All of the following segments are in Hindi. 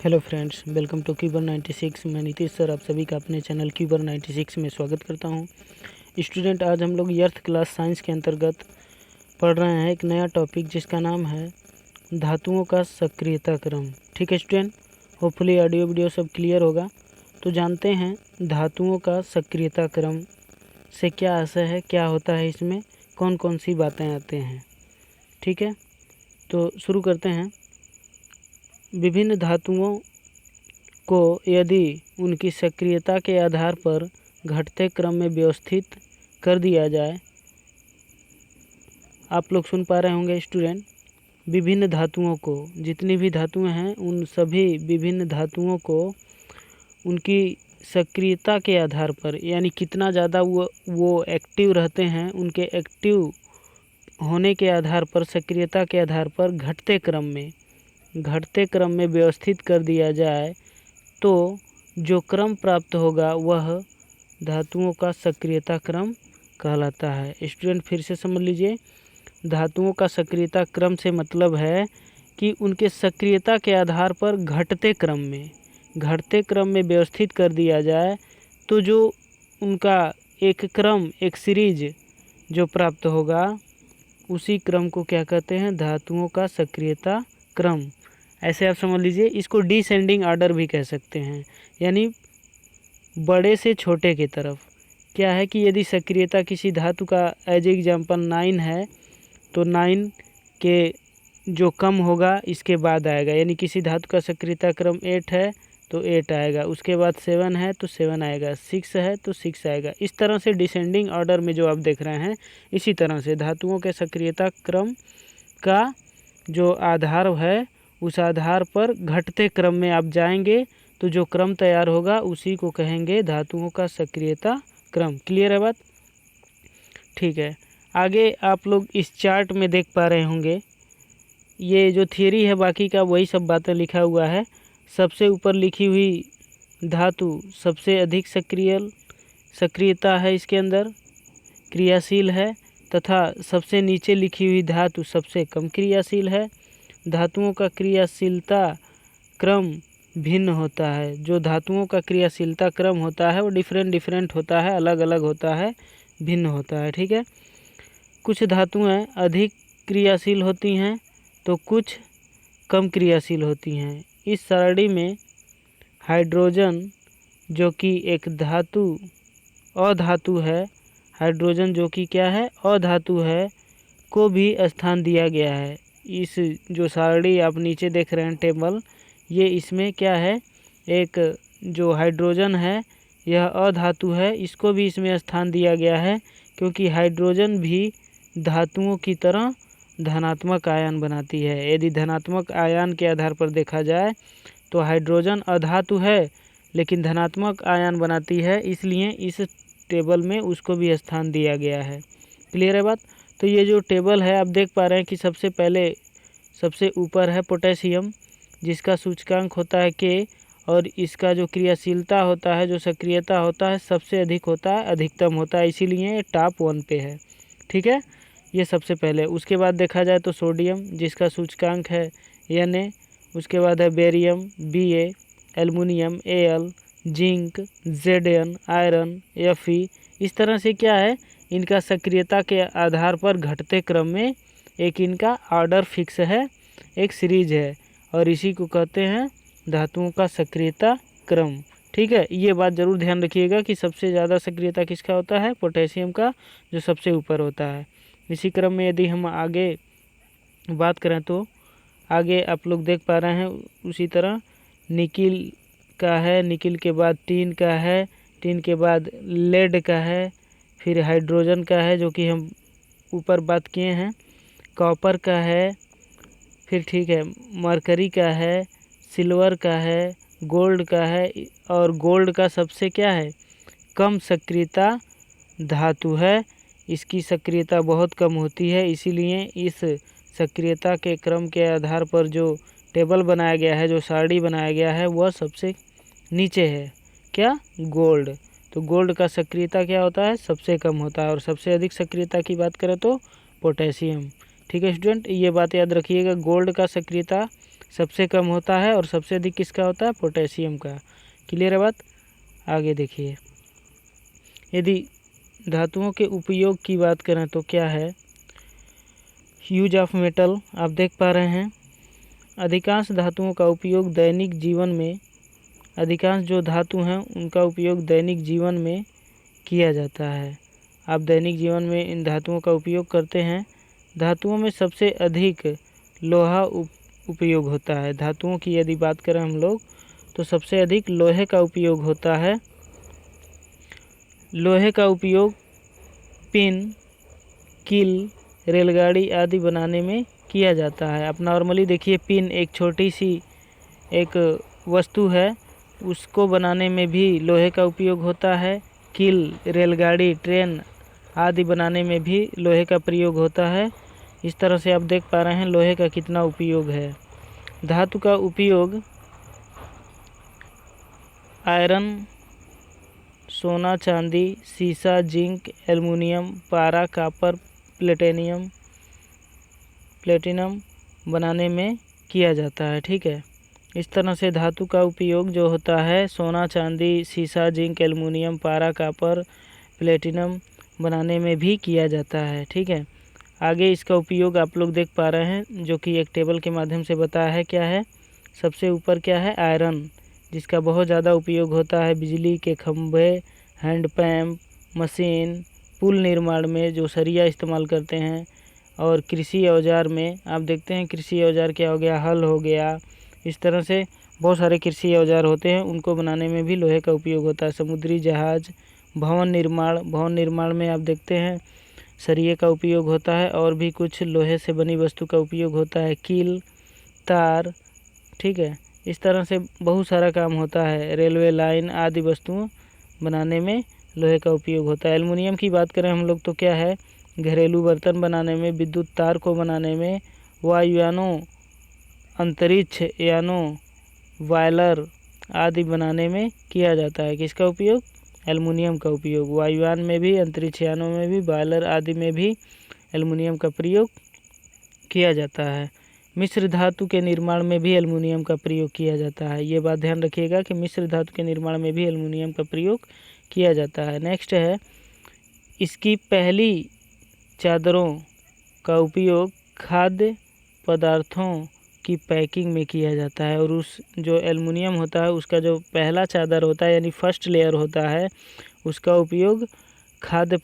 Hello friends, welcome to क्यूबर 96। मैं नीतीश सर आप सभी का अपने चैनल क्यूबर 96 में स्वागत करता हूं। स्टूडेंट, आज हम लोग अर्थ क्लास साइंस के अंतर्गत पढ़ रहे हैं एक नया टॉपिक जिसका नाम है धातुओं का सक्रियता क्रम। ठीक है स्टूडेंट, होपफुली ऑडियो वीडियो सब क्लियर होगा। तो जानते हैं धातुओं का सक्रियता क्रम से क्या आशय है, क्या होता है, इसमें कौन कौन सी बातें आते हैं। ठीक है, तो शुरू करते हैं। विभिन्न धातुओं को यदि उनकी सक्रियता के आधार पर घटते क्रम में व्यवस्थित कर दिया जाए, आप लोग सुन पा रहे होंगे स्टूडेंट, विभिन्न धातुओं को, जितनी भी धातुएं हैं उन सभी विभिन्न धातुओं को उनकी सक्रियता के आधार पर, यानी कितना ज़्यादा वो एक्टिव रहते हैं, उनके एक्टिव होने के आधार पर, सक्रियता के आधार पर घटते क्रम में व्यवस्थित कर दिया जाए तो जो क्रम प्राप्त होगा वह धातुओं का सक्रियता क्रम कहलाता है। स्टूडेंट फिर से समझ लीजिए, धातुओं का सक्रियता क्रम से मतलब है कि उनके सक्रियता के आधार पर घटते क्रम में व्यवस्थित कर दिया जाए तो जो उनका एक क्रम, एक सीरीज जो प्राप्त होगा उसी क्रम को क्या कहते हैं, धातुओं का सक्रियता क्रम। ऐसे आप समझ लीजिए, इसको डिसेंडिंग ऑर्डर भी कह सकते हैं, यानी बड़े से छोटे की तरफ। क्या है कि यदि सक्रियता किसी धातु का एज एग्जाम्पल 9 है तो 9 के जो कम होगा इसके बाद आएगा, यानी किसी धातु का सक्रियता क्रम 8 है तो 8 आएगा, उसके बाद 7 है तो 7 आएगा, 6 है तो 6 आएगा। इस तरह से डिसेंडिंग ऑर्डर में जो आप देख रहे हैं, इसी तरह से धातुओं के सक्रियता क्रम का जो आधार है उस आधार पर घटते क्रम में आप जाएंगे तो जो क्रम तैयार होगा उसी को कहेंगे धातुओं का सक्रियता क्रम। क्लियर है बात? ठीक है, आगे आप लोग इस चार्ट में देख पा रहे होंगे, ये जो थियरी है बाकी का वही सब बातें लिखा हुआ है। सबसे ऊपर लिखी हुई धातु सबसे अधिक सक्रियता है, इसके अंदर क्रियाशील है, तथा सबसे नीचे लिखी हुई धातु सबसे कम क्रियाशील है। धातुओं का क्रियाशीलता क्रम भिन्न होता है। जो धातुओं का क्रियाशीलता क्रम होता है वो डिफरेंट होता है, अलग अलग होता है, भिन्न होता है। ठीक है, कुछ धातुएं अधिक क्रियाशील होती हैं तो कुछ कम क्रियाशील होती हैं। इस सारणी में हाइड्रोजन, जो कि एक अधातु है, हाइड्रोजन जो कि क्या है, अधातु है, को भी स्थान दिया गया है। इस जो सारणी आप नीचे देख रहे हैं टेबल, ये इसमें क्या है, एक जो हाइड्रोजन है यह अधातु है, इसको भी इसमें स्थान दिया गया है क्योंकि हाइड्रोजन भी धातुओं की तरह धनात्मक आयन बनाती है। यदि धनात्मक आयन के आधार पर देखा जाए तो हाइड्रोजन अधातु है लेकिन धनात्मक आयन बनाती है, इसलिए इस टेबल में उसको भी स्थान दिया गया है। क्लियर है बात? तो ये जो टेबल है आप देख पा रहे हैं कि सबसे ऊपर है पोटेशियम, जिसका सूचकांक होता है K, और इसका जो क्रियाशीलता होता है, जो सक्रियता होता है, सबसे अधिक होता है, अधिकतम होता है, इसीलिए ये टॉप 1 पे है। ठीक है, ये सबसे पहले। उसके बाद देखा जाए तो सोडियम, जिसका सूचकांक है Na, उसके बाद है barium Ba, aluminium Al, zinc Zn, iron Fe। इस तरह से क्या है, इनका सक्रियता के आधार पर घटते क्रम में एक इनका ऑर्डर फिक्स है, एक सीरीज है, और इसी को कहते हैं धातुओं का सक्रियता क्रम। ठीक है, ये बात ज़रूर ध्यान रखिएगा कि सबसे ज़्यादा सक्रियता किसका होता है, पोटेशियम का, जो सबसे ऊपर होता है। इसी क्रम में यदि हम आगे बात करें तो आगे आप लोग देख पा रहे हैं उसी तरह निकिल का है, निकिल के बाद टीन का है, टीन के बाद लेड का है, फिर हाइड्रोजन का है जो कि हम ऊपर बात किए हैं, कॉपर का है, फिर ठीक है मरकरी का है, सिल्वर का है, गोल्ड का है, और गोल्ड का सबसे क्या है, कम सक्रियता धातु है। इसकी सक्रियता बहुत कम होती है, इसीलिए इस सक्रियता के क्रम के आधार पर जो टेबल बनाया गया है, जो सारणी बनाया गया है, वह सबसे नीचे है। क्या? गोल्ड। तो गोल्ड का सक्रियता क्या होता है, सबसे कम होता है, और सबसे अधिक सक्रियता की बात करें तो पोटेशियम। ठीक है स्टूडेंट, ये बात याद रखिएगा, गोल्ड का सक्रियता सबसे कम होता है और सबसे अधिक किसका होता है? पोटेशियम का। क्लियर है बात? आगे देखिए, यदि धातुओं के उपयोग की बात करें तो क्या है? यूज ऑफ मेटल आप देख पा रहे हैं। अधिकांश धातुओं का उपयोग दैनिक जीवन में, अधिकांश जो धातु हैं उनका उपयोग दैनिक जीवन में किया जाता है। आप दैनिक जीवन में इन धातुओं का उपयोग करते हैं। धातुओं में सबसे अधिक लोहा उपयोग होता है। धातुओं की यदि बात करें हम लोग तो सबसे अधिक लोहे का उपयोग होता है। लोहे का उपयोग पिन, कील, रेलगाड़ी आदि बनाने में किया जाता है। आप नॉर्मली देखिए, पिन एक छोटी सी एक वस्तु है, उसको बनाने में भी लोहे का उपयोग होता है। कील, रेलगाड़ी, ट्रेन आदि बनाने में भी लोहे का प्रयोग होता है। इस तरह से आप देख पा रहे हैं लोहे का कितना उपयोग है। धातु का उपयोग आयरन, सोना, चांदी, सीसा, जिंक, एल्युमिनियम, पारा, कॉपर, प्लेटिनम बनाने में किया जाता है। ठीक है, इस तरह से धातु का उपयोग जो होता है सोना, चांदी, सीसा, जिंक, एल्युमिनियम, पारा, कॉपर, प्लेटिनम बनाने में भी किया जाता है। ठीक है, आगे इसका उपयोग आप लोग देख पा रहे हैं, जो कि एक टेबल के माध्यम से बताया है। क्या है? सबसे ऊपर क्या है? आयरन, जिसका बहुत ज़्यादा उपयोग होता है बिजली के खंभे, हैंडपम्प, मशीन, पुल निर्माण में जो सरिया इस्तेमाल करते हैं, और कृषि औजार में आप देखते हैं कृषि औजार क्या हो गया? हल हो गया। इस तरह से बहुत सारे कृषि औजार होते हैं, उनको बनाने में भी लोहे का उपयोग होता है। समुद्री जहाज, भवन निर्माण में आप देखते हैं सरिये का उपयोग होता है, और भी कुछ लोहे से बनी वस्तु का उपयोग होता है, कील, तार। ठीक है, इस तरह से बहुत सारा काम होता है। रेलवे लाइन आदि वस्तुओं बनाने में लोहे का उपयोग होता है। एल्युमिनियम की बात करें हम लोग तो क्या है? घरेलू बर्तन बनाने में, विद्युत तार को बनाने में, वायुयानों, अंतरिक्ष यानों, बॉयलर आदि बनाने में किया जाता है। किसका उपयोग? एल्युमिनियम का उपयोग। वायुयान में भी, अंतरिक्ष यानों में भी, बॉयलर आदि में भी एल्युमिनियम का प्रयोग किया जाता है। मिश्र धातु के निर्माण में भी एल्युमिनियम का प्रयोग किया जाता है। ये बात ध्यान रखिएगा कि मिश्र धातु के निर्माण में भी एल्युमिनियम का प्रयोग किया जाता है। नेक्स्ट है, इसकी पहली चादरों का उपयोग खाद्य पदार्थों की पैकिंग में किया जाता है, और उस जो एल्युमिनियम होता है उसका जो पहला चादर होता है यानी फर्स्ट लेयर होता है, उसका उपयोग खाद्य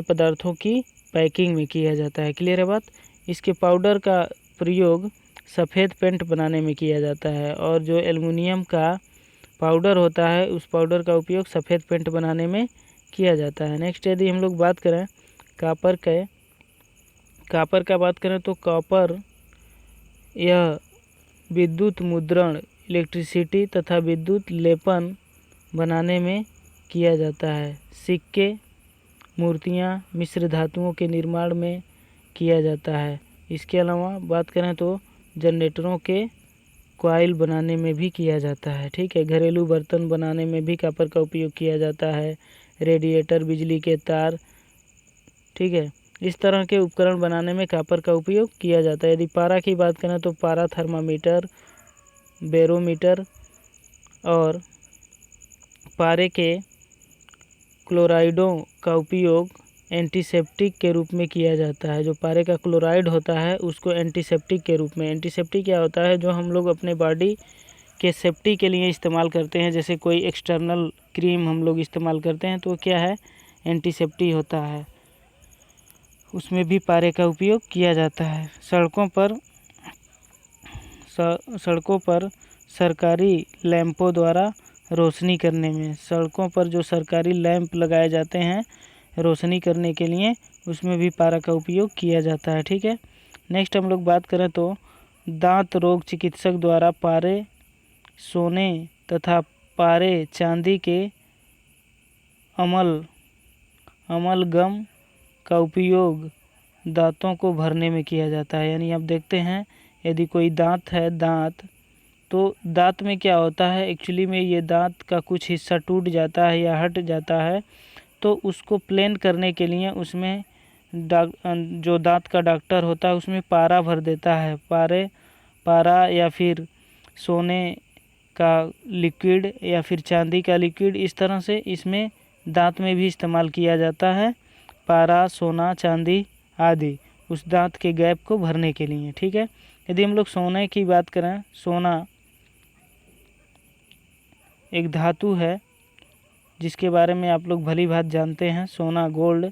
पदार्थों की पैकिंग में किया जाता है। क्लियर है बात? इसके पाउडर का प्रयोग सफ़ेद पेंट बनाने में किया जाता है, और जो एल्युमिनियम का पाउडर होता है उस पाउडर का उपयोग सफ़ेद पेंट बनाने में किया जाता है। नेक्स्ट यदि हम लोग बात करें कॉपर का बात करें तो कॉपर यह विद्युत मुद्रण, इलेक्ट्रिसिटी तथा विद्युत लेपन बनाने में किया जाता है। सिक्के, मूर्तियाँ, मिश्र धातुओं के निर्माण में किया जाता है। इसके अलावा बात करें तो जनरेटरों के कॉइल बनाने में भी किया जाता है। ठीक है, घरेलू बर्तन बनाने में भी कॉपर का उपयोग किया जाता है। रेडिएटर, बिजली के तार, ठीक है, इस तरह के उपकरण बनाने में कॉपर का उपयोग किया जाता है। यदि पारा की बात करें तो पारा थर्मामीटर, बैरोमीटर और पारे के क्लोराइडों का उपयोग एंटीसेप्टिक के रूप में किया जाता है। जो पारे का क्लोराइड होता है उसको एंटीसेप्टिक के रूप में, एंटीसेप्टिक क्या होता है? जो हम लोग अपने बॉडी के सेफ्टी के लिए इस्तेमाल करते हैं, जैसे कोई एक्सटर्नल क्रीम हम लोग इस्तेमाल करते हैं तो क्या है? एंटीसेप्टिक होता है, उसमें भी पारे का उपयोग किया जाता है। सड़कों पर सरकारी लैंपों द्वारा रोशनी करने में, सड़कों पर जो सरकारी लैंप लगाए जाते हैं रोशनी करने के लिए, उसमें भी पारा का उपयोग किया जाता है। ठीक है, नेक्स्ट हम लोग बात करें तो दांत रोग चिकित्सक द्वारा पारे सोने तथा पारे चांदी के अमलगम का उपयोग दांतों को भरने में किया जाता है। यानी आप देखते हैं यदि कोई दांत है, तो दांत में क्या होता है? एक्चुअली में ये दांत का कुछ हिस्सा टूट जाता है या हट जाता है, तो उसको प्लेन करने के लिए उसमें जो दांत का डॉक्टर होता है उसमें पारा भर देता है। पारा या फिर सोने का लिक्विड या फिर चांदी का लिक्विड, इस तरह से इसमें दांत में भी इस्तेमाल किया जाता है। पारा, सोना, चांदी आदि उस दांत के गैप को भरने के लिए। ठीक है, यदि हम लोग सोने की बात करें, सोना एक धातु है जिसके बारे में आप लोग भली भांति जानते हैं। सोना, गोल्ड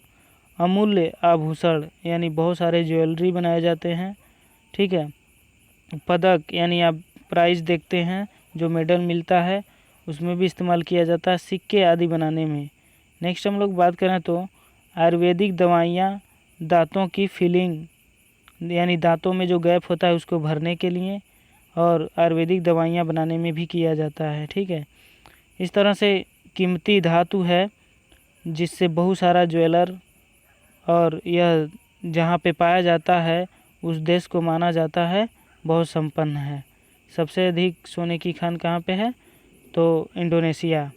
अमूल्य आभूषण यानी बहुत सारे ज्वेलरी बनाए जाते हैं। ठीक है, पदक यानी आप प्राइज़ देखते हैं, जो मेडल मिलता है उसमें भी इस्तेमाल किया जाता है, सिक्के आदि बनाने में। नेक्स्ट हम लोग बात करें तो आयुर्वेदिक दवाइयाँ दांतों की फिलिंग यानी दांतों में जो गैप होता है उसको भरने के लिए और आयुर्वेदिक दवाइयाँ बनाने में भी किया जाता है। ठीक है, इस तरह से कीमती धातु है जिससे बहुत सारा ज्वेलर और यह जहाँ पे पाया जाता है उस देश को माना जाता है बहुत संपन्न है। सबसे अधिक सोने की खान कहाँ पे है? तो इंडोनेशिया।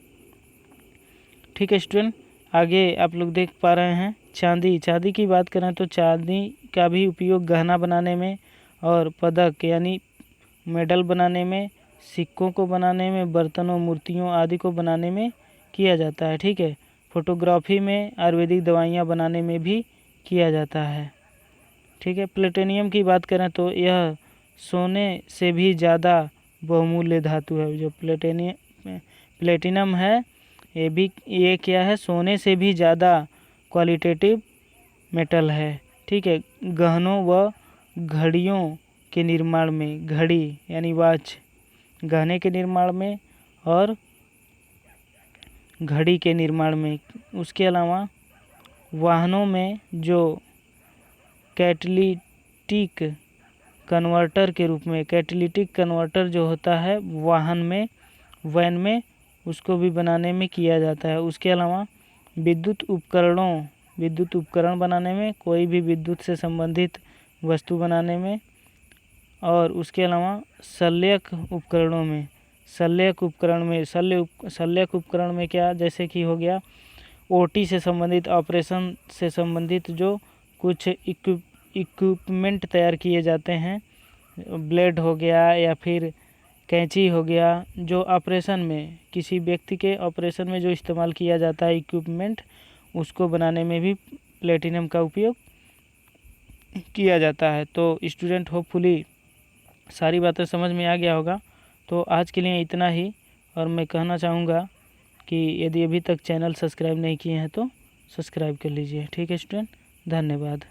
ठीक है स्टूडेंट, आगे आप लोग देख पा रहे हैं चांदी। चांदी की बात करें तो चांदी का भी उपयोग गहना बनाने में और पदक यानी मेडल बनाने में, सिक्कों को बनाने में, बर्तनों, मूर्तियों आदि को बनाने में किया जाता है। ठीक है, फोटोग्राफी में, आयुर्वेदिक दवाइयाँ बनाने में भी किया जाता है। ठीक है, प्लेटिनियम की बात करें तो यह सोने से भी ज़्यादा बहुमूल्य धातु है। जो प्लेटिनम है ये क्या है? सोने से भी ज़्यादा क्वालिटेटिव मेटल है। ठीक है, गहनों व घड़ियों के निर्माण में, घड़ी यानी वॉच गहने के निर्माण में और घड़ी के निर्माण में। उसके अलावा वाहनों में जो कैटालिटिक कन्वर्टर के रूप में, कैटालिटिक कन्वर्टर जो होता है वाहन में, वैन में, उसको भी बनाने में किया जाता है। उसके अलावा विद्युत उपकरण बनाने में, कोई भी विद्युत से संबंधित वस्तु बनाने में, और उसके अलावा शल्यक उपकरण में क्या, जैसे कि हो गया ओटी से संबंधित, ऑपरेशन से संबंधित जो कुछ इक्विपमेंट तैयार किए जाते हैं, ब्लेड हो गया या फिर कैंची हो गया, जो ऑपरेशन में, किसी व्यक्ति के ऑपरेशन में जो इस्तेमाल किया जाता है इक्विपमेंट, उसको बनाने में भी प्लेटिनम का उपयोग किया जाता है। तो स्टूडेंट होपफुली सारी बातें समझ में आ गया होगा। तो आज के लिए इतना ही, और मैं कहना चाहूँगा कि यदि अभी तक चैनल सब्सक्राइब नहीं किए हैं तो सब्सक्राइब कर लीजिए। ठीक है स्टूडेंट, धन्यवाद।